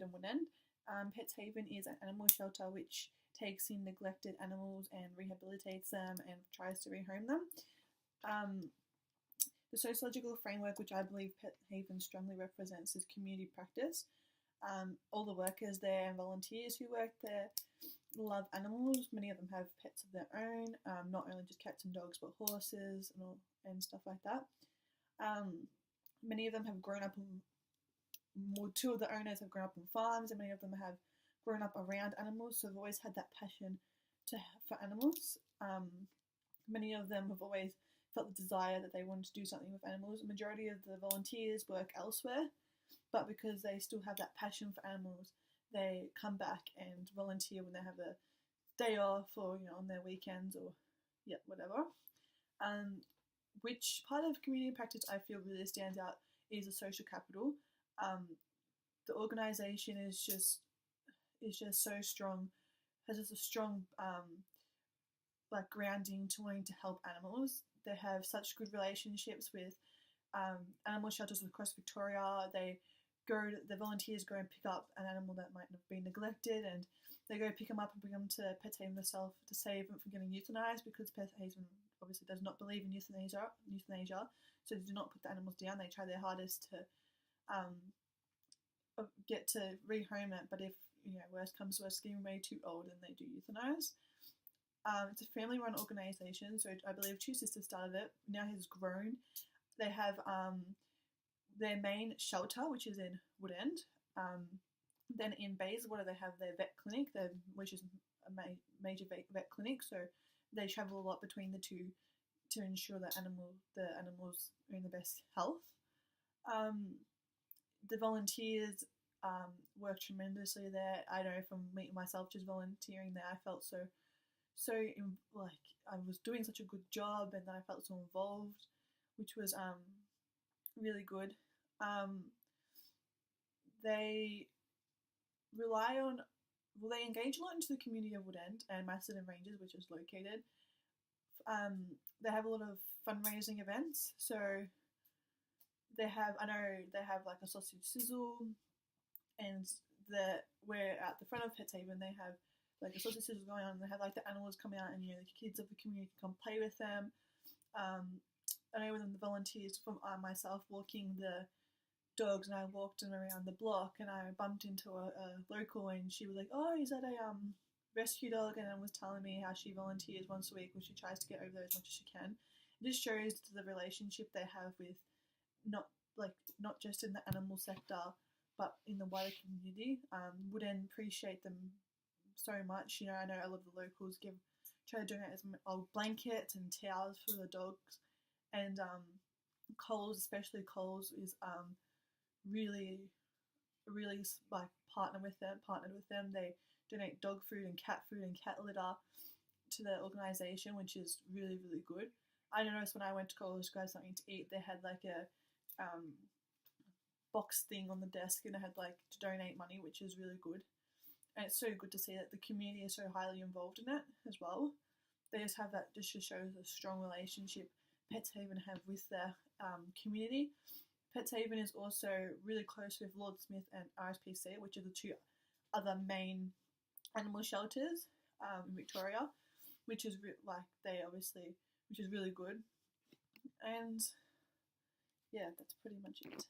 in Woodend. Pets Haven is an animal shelter which takes in neglected animals and rehabilitates them and tries to rehome them. The sociological framework, which I believe Pet Haven strongly represents, is community practice. All the workers there and volunteers who work there love animals. Many of them have pets of their own, not only just cats and dogs, but horses and stuff like that. Many of them have grown up two of the owners have grown up on farms, and many of them have grown up around animals, so they've always had that passion for animals. Many of them have always felt the desire that they wanted to do something with animals. The majority of the volunteers work elsewhere, but because they still have that passion for animals, they come back and volunteer when they have a day off or on their weekends or whatever. Which part of community practice I feel really stands out is the social capital. The organisation is just so strong, has just a strong grounding to wanting to help animals. They have such good relationships with animal shelters across Victoria. The volunteers go and pick up an animal that might have been neglected, and they go pick them up and bring them to Pet Haven themselves to save them from getting euthanized, because Pet Haven obviously does not believe in euthanasia, so they do not put the animals down. They try their hardest to get to rehome it, but if worst comes to worst, getting way too old, and they do euthanize. It's a family-run organisation, so I believe two sisters started it. Now has grown. They have their main shelter, which is in Woodend. Then in Bayswater, they have their vet clinic, which is a major vet clinic. So they travel a lot between the two to ensure that the animals are in the best health. The volunteers work tremendously there. I know from myself just volunteering there, I felt so I was doing such a good job, and then I felt so involved, which was really good. They engage a lot into the community of Woodend and Macedon Ranges, which is located. They have a lot of fundraising events, so they have like a sausage sizzle, and we're at the front of Pet Haven, they have like a sausage sizzle going on, and they have like the animals come out, and the kids of the community come play with them. I know when the volunteers from myself walking the dogs, and I walked them around the block, and I bumped into a local, and she was like, "Oh, is that a rescue dog?" And was telling me how she volunteers once a week, when she tries to get over there as much as she can. It just shows the relationship they have with not just in the animal sector, but in the wider community. Wouldn't appreciate them so much. I know a lot of the locals try to donate as old blankets and towels for the dogs, and Coles, especially Coles, is really partnered with them. They donate dog food and cat litter to the organisation, which is really, really good. I noticed when I went to Coles to grab something to eat, they had like a box thing on the desk, and it had to donate money, which is really good. And it's so good to see that the community is so highly involved in it as well. They just have that, just shows a strong relationship Pets Haven have with their community. Pets Haven is also really close with Lord Smith and RSPC, which are the two other main animal shelters in Victoria, which is which is really good. And yeah, that's pretty much it.